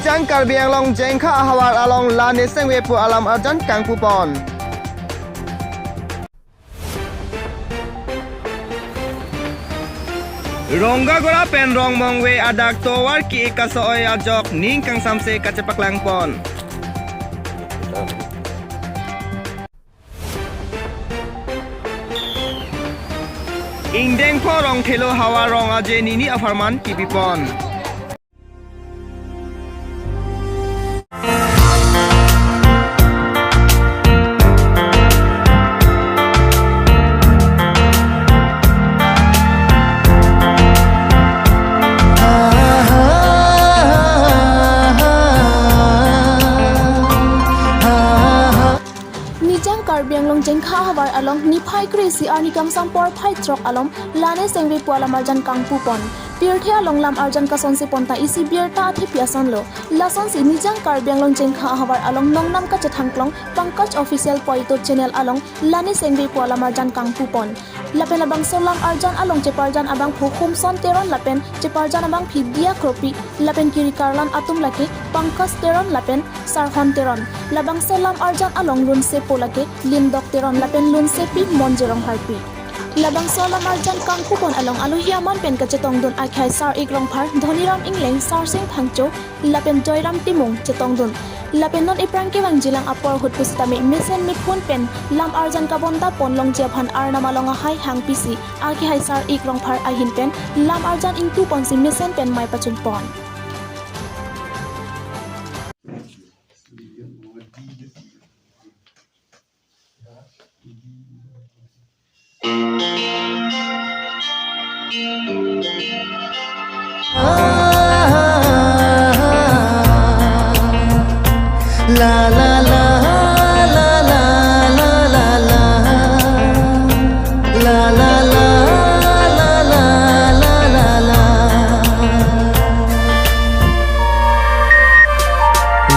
Nijang Karbi Anglong Jengka Ahawar Along Lane Sengwepu Alam Arjan Kangpupon. Ronggagora pen rong mongwe adak towar ki ikasoy ajok ning kang samse kacepak langpon. Ingdeng po rong thelo hawa rong aje nini afarman kipipon. Karbi Anglong Jengka Ahawar Along Nipai Krisi Arnikam Sampor Pai Trok Along Lane Sengwe Pualam Arjan Kangpupon. Pirte along lam arjan kasonsi ponta isi birta athi piason lo. Lasonsi Nijang Karbi Anglong Jengka Ahawar Along Nongnam ka chatangklong Pankaj Official Poito Channel Along Lane Sengwe Pualam Arjan Kangpupon. Lapen abang solam arjan along ceparjan abang hukum son teron lapen ceparjan abang pidia kropi lapen kiri karlan atum lake Pankaj teron lapen sarhon teron. Labang solam arjan along lun sepo lake lindok teron lapen lun sepi monjerong harpi. Labang solam arjan Kangpupon along aluhiaman pen kacetong dun akhai sar ikrong par dhoniram ingleng sar sing thangcho lapen joyram timung cetong dun. Lapen non iprang kewang jilang apor hutpus tami mesen mitpun pen lam arjan kabonta pon long jephan arna malonga hai hang pisi aki hai sar ikrong par ahin pen lam arjan ingtu pon si mesen pen mai pachun pon. La la la la la la la la la la la la la la la.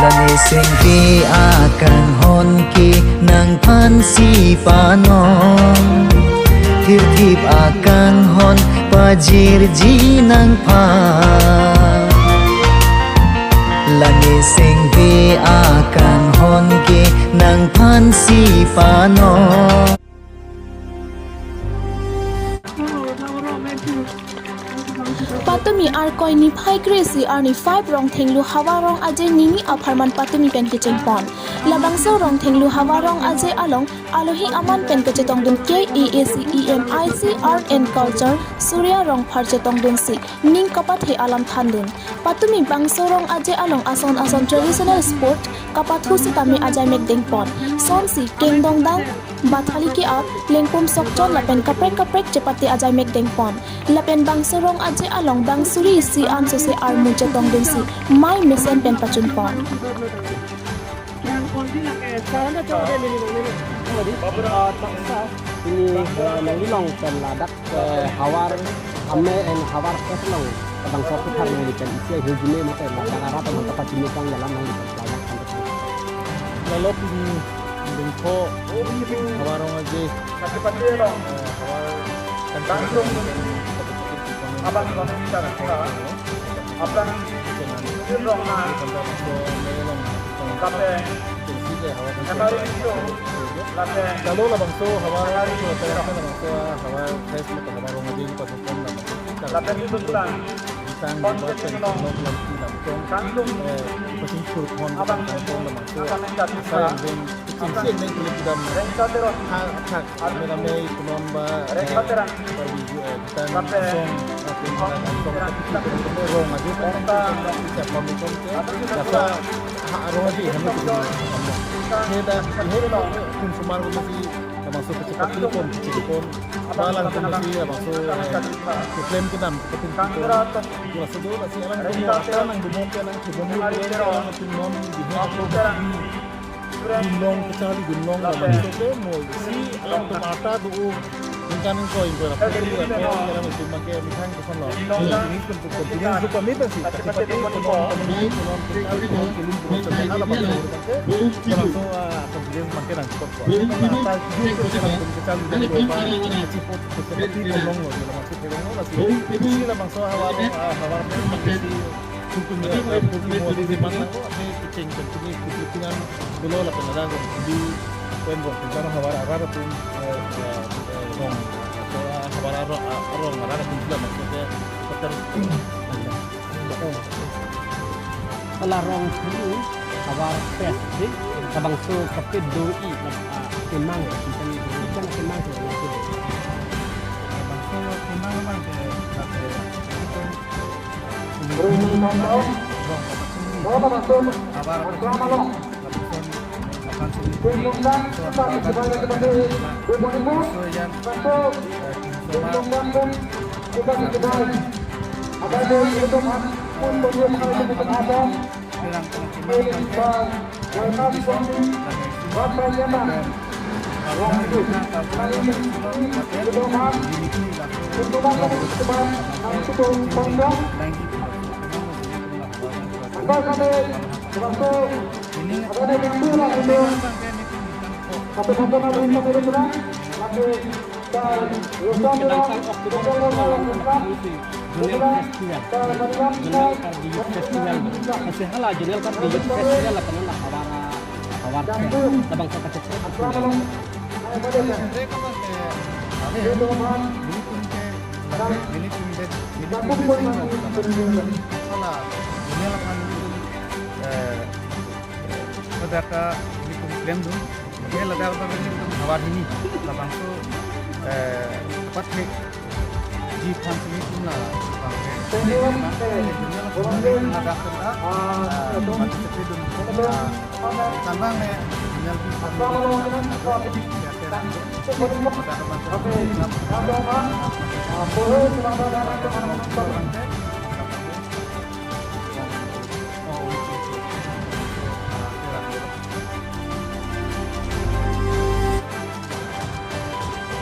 Lani sengki akan honki nang pansi panon. Tirtip akan hon pajir jinang pa. Lani sengbi akan honke nang pansi panon. Patumi arkoi ni phai kresi arni 5 rong thenglu hawa rong aje nini aparman patumi pen kicheng pon. Labang so rong thenglu hawa rong aje along alohi aman pen kachetong dun KEACEMIC Art and Culture Surya rong pharchetong dun si ning kapat he alam thandun. Patumi bangso rong aje along ason traditional sport kapathu si tami ajai mek deng pon. Son si kengdong dang bathali ki ap lengpum sokchon lapen kaprek cepati ajai mek deng pon. Lapen bangso rong aje along bangsuri si anso se armu chetong dun si mai mesen pen pachun pon. Ini nangilong pen ladak hawar ame en hawar keslong bang satu har nang pen isi hujune mate ladak arap man tapat ini kang dalam nang ladak lalop ini dengko hawarong aja pati long hawar langsung abang kita abang long na kape Emaro itu lalu labang so hawar itu labang so hawar fresh mata hawarong aja ini pasukan lapen itu bulan tang buatan long lagi langsung pasing surut hon abang so labang so saya yang cincin yang kulit dam Renkateron hak rame kunomba Renkateran kita langsung rong aja siap pamukon ke rasa rong aja heda kun sumar ko si masuk ke cepat telepon balang ko si masuk klaim ko dam ketin ko masuk do si alam ko nang dumon ka nang dumon ang tinon gunong kecali gunong masuk ke mo si alam to mata do Ingkanin ko yung pera pati ya kaya alam itu makai mitang ko son lo ini pun ko pamita si kasi pati ko kami kunon kali ko kilin ko sa ala ba ko so pagdiyan makai nang spot ko ta ko sa nang kecali dan ko pa sipot ko sa pati ko long lo masuk ke long lo si sila bang so hawa si Pukul di mana? Ini kucing kucingan dulu lah penada di penbok di sana hawar arah pun rong hawar arah pun sudah maksudnya sekitar Kalau rong ini hawar pes di kabang so kapit doi kemang kan kemang tu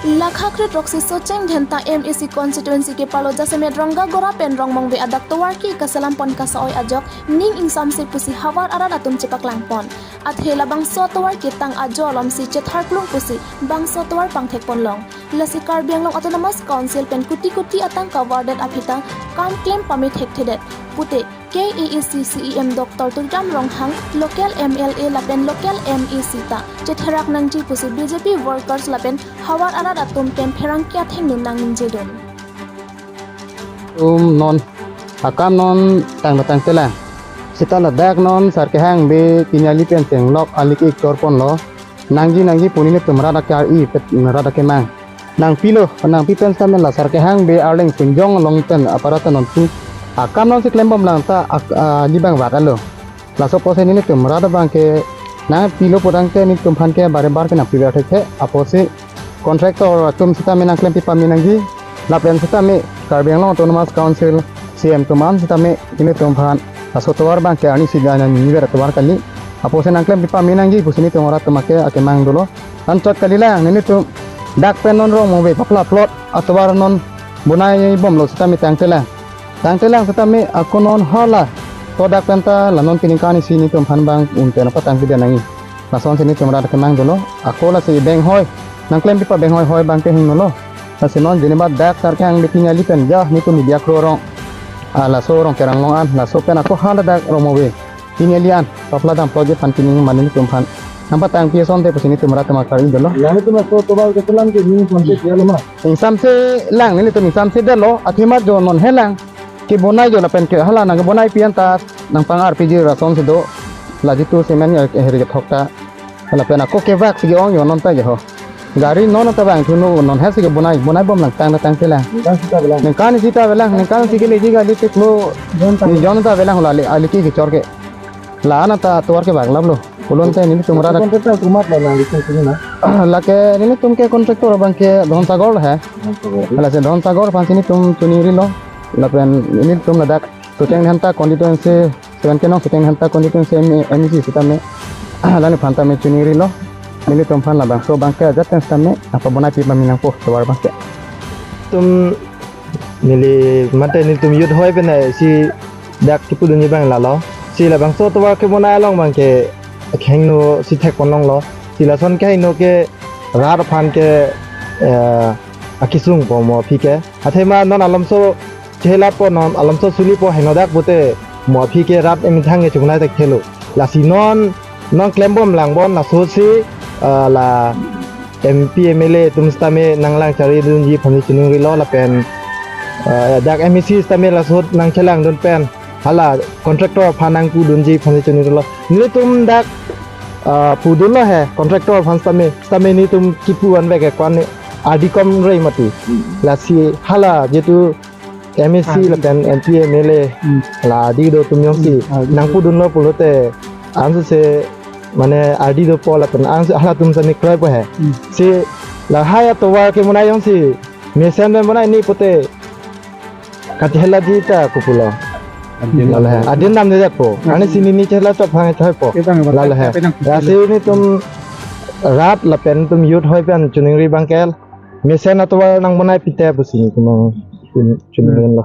Lakhakrit Roxy Socheng Dhenta MEC constituency ke Paloja Semet Rongga Gora Pen Rongmong be adak towarki kasalam pon kasaoi ajok ning insam se pusi hawar arat atum cepak langpon athela bang so towar kitang ajo lom si cethar plung pusi bang so towar pangthek ponlong lasi Karbi Anglong Autonomous Council pen kuti atang kawardet apita kam claim pamit hekthedet pute KEEC CEM Dr. Turjam Ronghang local MLA lapen local MEC ta cetharak nangji pusi BJP workers lapen hawar arat atum pen pherang kya theng nun nang jedon non akam non tang tela sita ladak non sarke hang be kinyali pen teng lok aliki torpon lo nangji punini tumra da kar I pet nara da kemang nang pilo nang pipen samen la sarke hang be arleng sinjong longten aparata non tu akam non si klembom lang ta jibang wakan lo la so pose ni tumra da bang ke na pilo podang ke ni tumpan ke bare ke na pilo the apose kontraktor tum sita menang klem pipa minangji la pen sita me Karbi Anglong Autonomous Council CM tuman sita me ini tumpan aso towar bang ke ani sigana ni ber towar kali apose nang klem pipa minangji pusini tumora tumake akemang dulu ancot kali la ni tu dak pen non rong mobe papla plot atwar non bunai bom lo sita me tangtelang sita me akonon hala to dak penta la non kinikani sini tumpan bang unten apa tang video nangi lason sini tumra akemang dulu akola si beng hoy nang klem pipa beng hoy bang ke hingno Nasinon jeniba dak sarke ang bikinya lipen jah ni tu media krorong ala sorong kerang longan la sopen aku hala dak romowe ini lian papla dam project pantining manini tumpan nampak tang pieson te pesini tumra temakari dolo yang itu mas to bal ke tulang ke ni kontek ya lo mas insam se lang ni tu insam se delo athima jo non helang ki bonai jo la pen ke hala nang bonai pian ta nang pangar piji rason se do la jitu semen ya heri thokta hala pen aku ke vak sigi ong yo non ta je ho gari non ta bang thunu non has ke bonai bom lang tang tela dan kita bilang nang kan sita belang nang kan sigi leji gali te klo ni jon ta belang la ali ki chor ke la ana ta tuar ke bag lablo ulun te ni tumra kontraktor kumat lah di sini na la ke ni tum ke kontraktor bang ke don sagor hai hala se don sagor pan sini tum tuniri lo la pen ini tum la dak suteng hanta constituency seven ke no suteng hanta constituency MEC sita me la ni phanta me tuniri lo ini tumpan lah bang so bang ke jateng stame apa bonai pi maminang po tawar bang ke tum nili mate nil tum yud hoy bena si dak tipu dunyi bang lalo si la bang so tawar ke bonai long bang ke khengno si thek konong lo si la son ke no ke rar phan ke akisung po mo phi ke athema non alam so chela po non alam so suli po henodak bote หมอพี่เกรัดเอ็มทั้งเงจุงไนแต่เคลุลาสีนอนเคลมบอมหลังบอลลาโซซีลาMP MLA ตุมสตาเมนังลังจารีดุนยีพันธุ์จุนริโลลาเป็นจาก MEC สตาเมลาโซนังเชลังดุนเป็นฮัลล่าคอนแทรคเตอร์พานังกูดุนยีพันธุ์จุนริโลนี่ตุมดักผู้ดุลละคอนแทรคเตอร์พันสตาเมนี่ตุมคิปูอันเวกกวนอาดิคอมเรย์มาตีลาสีฮัลล่าเจตุMSc ละเป็น MP MLA ลาดีโดตุมยองสีนังผู้ดุลละปุโรเตอันสุเซমানে আরডি দো পলা পেন আন হালা তুম সানি ক্রয় পহে সে লা হায়া তো ওয়া কে মনাই হংসি মেসেন বে মনাই নি পতে কাটি হেলা জিতা কুপুলা লা হে আদিন নাম দে যাপো আনে সিনি নি চেলা তো ভাঙে থাই পো লা হে রাসে নি তুম রাত লা পেন তুম ইউট হই পেন চুনিংরি বাংকেল মেসেন তো ওয়া নাং মনাই পিতে বসি তুম চুনিংরি লা